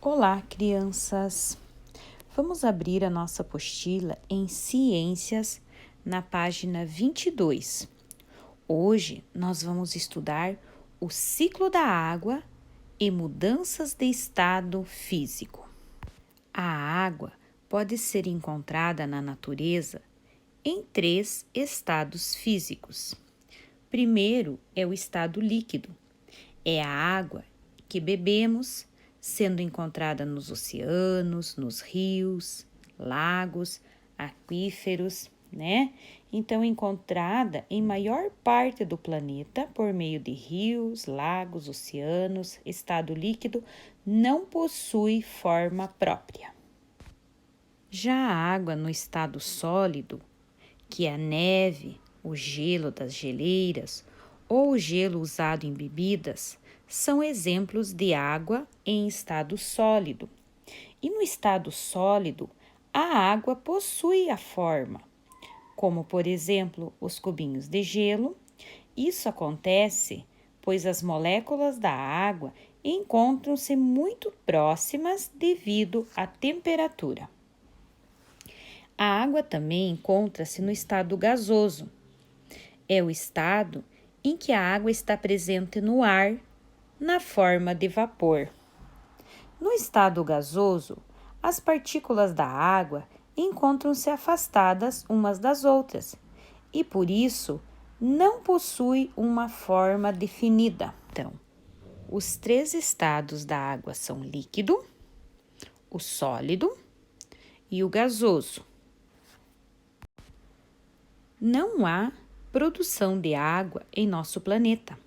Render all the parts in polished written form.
Olá, crianças! Vamos abrir a nossa apostila em Ciências na página 22. Hoje nós vamos estudar o ciclo da água e mudanças de estado físico. A água pode ser encontrada na natureza em 3 estados físicos. Primeiro é o estado líquido. É a água que bebemos, sendo encontrada nos oceanos, nos rios, lagos, aquíferos, né? Então, encontrada em maior parte do planeta por meio de rios, lagos, oceanos, estado líquido, não possui forma própria. Já a água no estado sólido, que é a neve, o gelo das geleiras ou o gelo usado em bebidas, são exemplos de água em estado sólido. E no estado sólido, a água possui a forma, como por exemplo os cubinhos de gelo. Isso acontece pois as moléculas da água encontram-se muito próximas devido à temperatura. A água também encontra-se no estado gasoso. É o estado em que a água está presente no ar, na forma de vapor. No estado gasoso, as partículas da água encontram-se afastadas umas das outras e, por isso, não possui uma forma definida. Então, os 3 estados da água são líquido, o sólido e o gasoso. Não há produção de água em nosso planeta.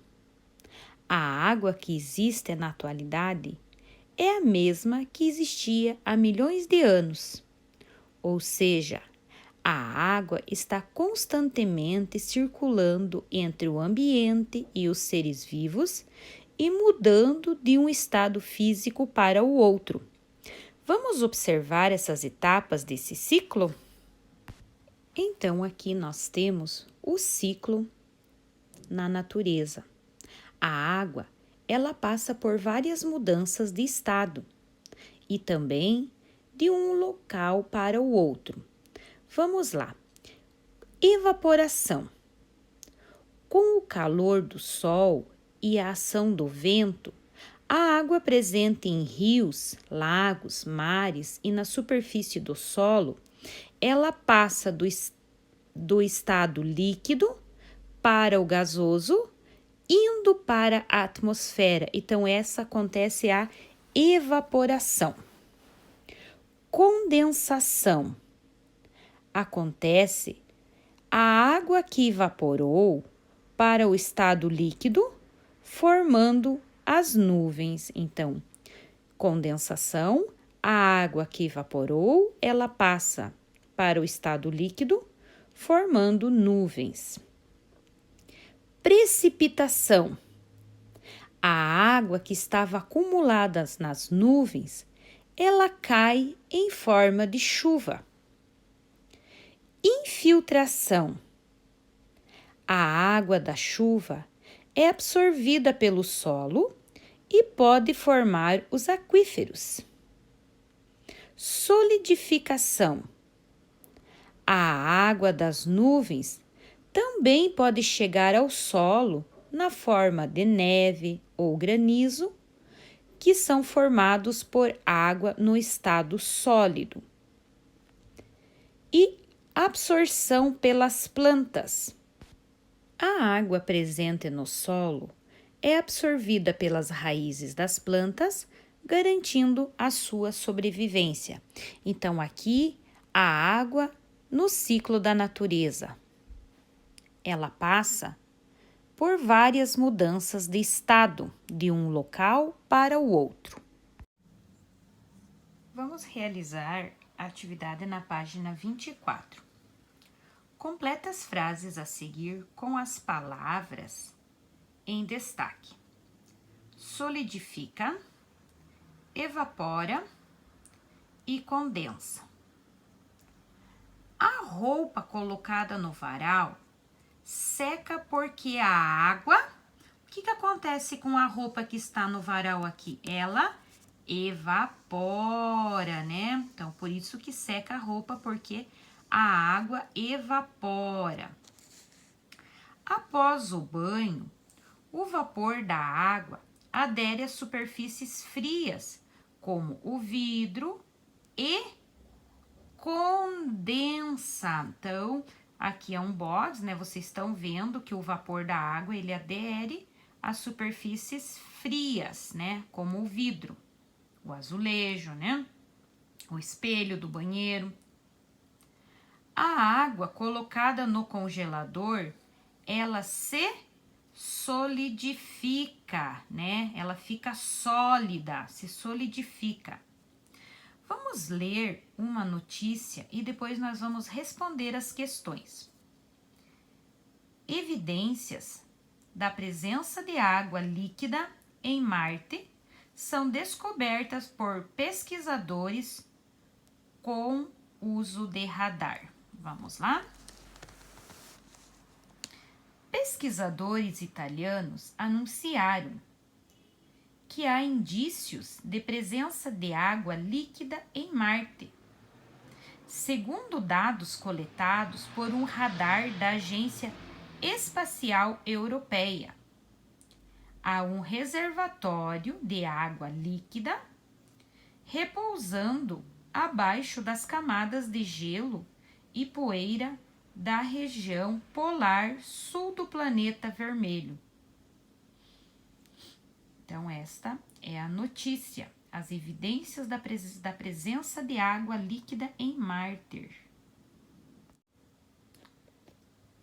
A água que existe na atualidade é a mesma que existia há milhões de anos. Ou seja, a água está constantemente circulando entre o ambiente e os seres vivos e mudando de um estado físico para o outro. Vamos observar essas etapas desse ciclo? Então, aqui nós temos o ciclo na natureza. A água, ela passa por várias mudanças de estado e também de um local para o outro. Vamos lá. Evaporação. Com o calor do sol e a ação do vento, a água presente em rios, lagos, mares e na superfície do solo, ela passa do estado líquido para o gasoso, indo para a atmosfera. Então, essa acontece a evaporação. Condensação. Acontece a água que evaporou para o estado líquido, formando as nuvens. Então, condensação, a água que evaporou, ela passa para o estado líquido, formando nuvens. Precipitação. A água que estava acumulada nas nuvens, ela cai em forma de chuva. Infiltração. A água da chuva é absorvida pelo solo e pode formar os aquíferos. Solidificação. A água das nuvens também pode chegar ao solo na forma de neve ou granizo, que são formados por água no estado sólido. E absorção pelas plantas. A água presente no solo é absorvida pelas raízes das plantas, garantindo a sua sobrevivência. Então, aqui, a água no ciclo da natureza. Ela passa por várias mudanças de estado, de um local para o outro. Vamos realizar a atividade na página 24. Completa as frases a seguir com as palavras em destaque. Solidifica, evapora e condensa. A roupa colocada no varal seca porque a água... O que acontece com a roupa que está no varal aqui? Ela Evapora, né? Então, por isso que seca a roupa, porque a água evapora. Após o banho, o vapor da água adere às superfícies frias, como o vidro, e condensa. Então, aqui é um box, né? Vocês estão vendo que o vapor da água, ele adere às superfícies frias, né? Como o vidro, o azulejo, né? O espelho do banheiro. A água colocada no congelador, ela se solidifica, né? Ela fica sólida, se solidifica. Vamos ler uma notícia e depois nós vamos responder as questões. Evidências da presença de água líquida em Marte são descobertas por pesquisadores com uso de radar. Vamos lá? Pesquisadores italianos anunciaram que há indícios de presença de água líquida em Marte. Segundo dados coletados por um radar da Agência Espacial Europeia, há um reservatório de água líquida repousando abaixo das camadas de gelo e poeira da região polar sul do planeta vermelho. Então, esta é a notícia, as evidências da presença de água líquida em Marte.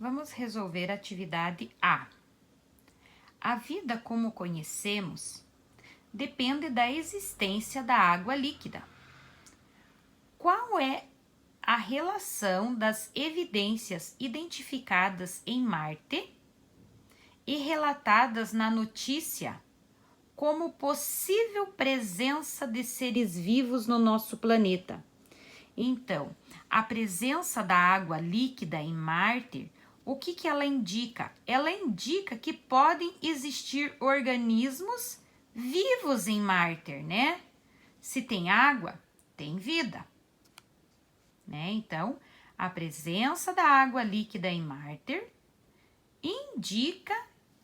Vamos resolver a atividade A. A vida como conhecemos depende da existência da água líquida. Qual é a relação das evidências identificadas em Marte e relatadas na notícia como possível presença de seres vivos no nosso planeta? Então, a presença da água líquida em Marte, o que ela indica? Ela indica que podem existir organismos vivos em Marte, né? Se tem água, tem vida, né? Então, a presença da água líquida em Marte indica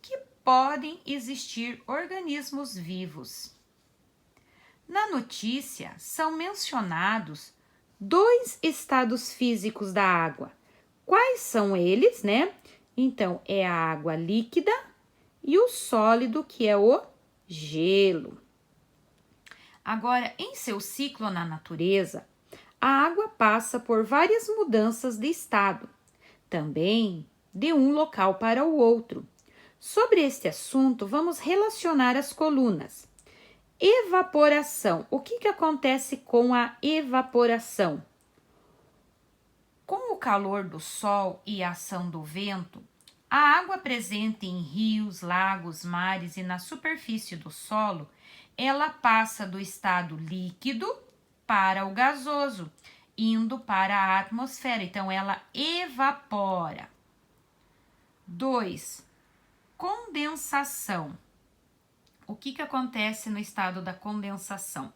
que podem existir organismos vivos. Na notícia, são mencionados 2 estados físicos da água. Quais são eles, né? Então, é a água líquida e o sólido, que é o gelo. Agora, em seu ciclo na natureza, a água passa por várias mudanças de estado, também de um local para o outro. Sobre este assunto, vamos relacionar as colunas. Evaporação. O que acontece com a evaporação? Com o calor do sol e a ação do vento, a água presente em rios, lagos, mares e na superfície do solo, ela passa do estado líquido para o gasoso, indo para a atmosfera. Então, ela evapora. 2. Condensação. O que acontece no estado da condensação?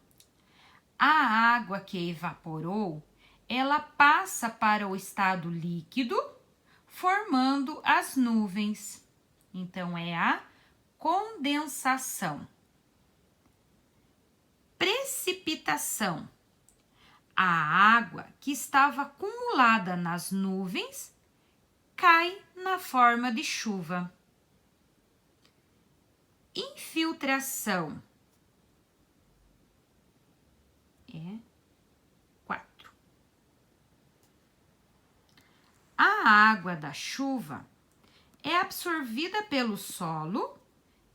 A água que evaporou, ela passa para o estado líquido, formando as nuvens. Então, é a condensação. Precipitação. A água que estava acumulada nas nuvens cai na forma de chuva. Infiltração. 4. A água da chuva é absorvida pelo solo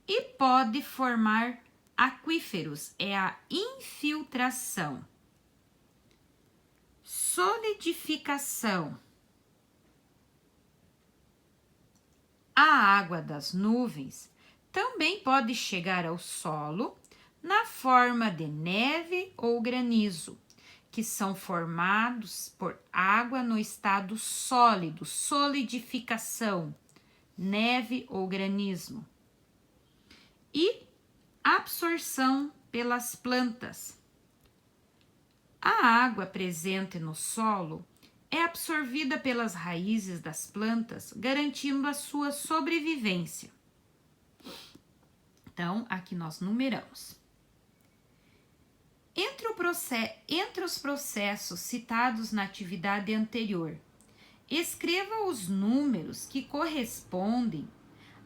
e pode formar aquíferos. É a infiltração. Solidificação. A água das nuvens também pode chegar ao solo na forma de neve ou granizo, que são formados por água no estado sólido, solidificação, neve ou granizo. E absorção pelas plantas. A água presente no solo é absorvida pelas raízes das plantas, garantindo a sua sobrevivência. Então, aqui nós numeramos. Entre os processos citados na atividade anterior, escreva os números que correspondem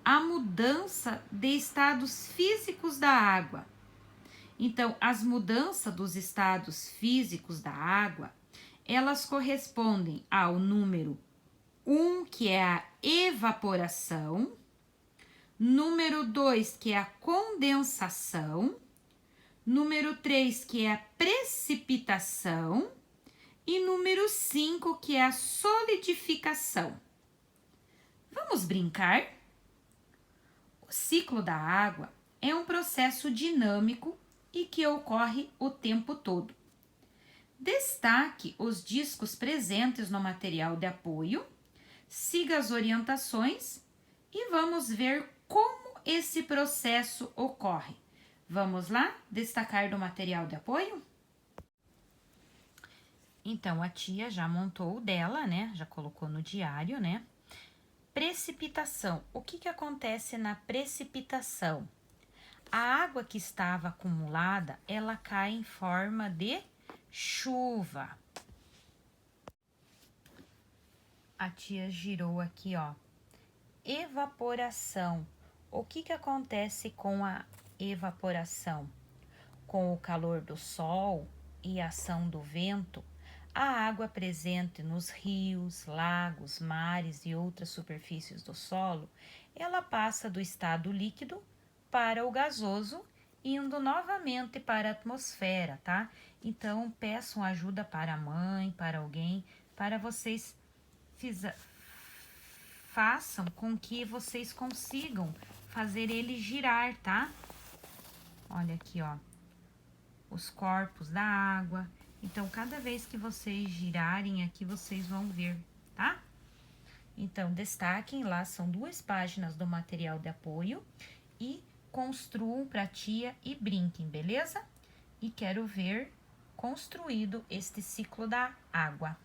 à mudança de estados físicos da água. Então, as mudanças dos estados físicos da água, elas correspondem ao número 1, que é a evaporação, número 2, que é a condensação, número 3, que é a precipitação, e número 5, que é a solidificação. Vamos brincar? O ciclo da água é um processo dinâmico e que ocorre o tempo todo. Destaque os discos presentes no material de apoio, siga as orientações e vamos ver como esse processo ocorre. Vamos lá destacar do material de apoio? Então, a tia já montou o dela, né? Já colocou no diário, né? Precipitação. O que acontece na precipitação? A água que estava acumulada, ela cai em forma de chuva. A tia girou aqui, ó. Evaporação. O que acontece com a evaporação? Com o calor do sol e a ação do vento, a água presente nos rios, lagos, mares e outras superfícies do solo, ela passa do estado líquido para o gasoso, indo novamente para a atmosfera, tá? Então, peçam ajuda para a mãe, para alguém, para vocês façam com que vocês consigam fazer ele girar, tá? Olha aqui, ó, os corpos da água. Então, cada vez que vocês girarem aqui, vocês vão ver, tá? Então, destaquem lá, são 2 páginas do material de apoio e construam para a tia e brinquem, beleza? E quero ver construído este ciclo da água.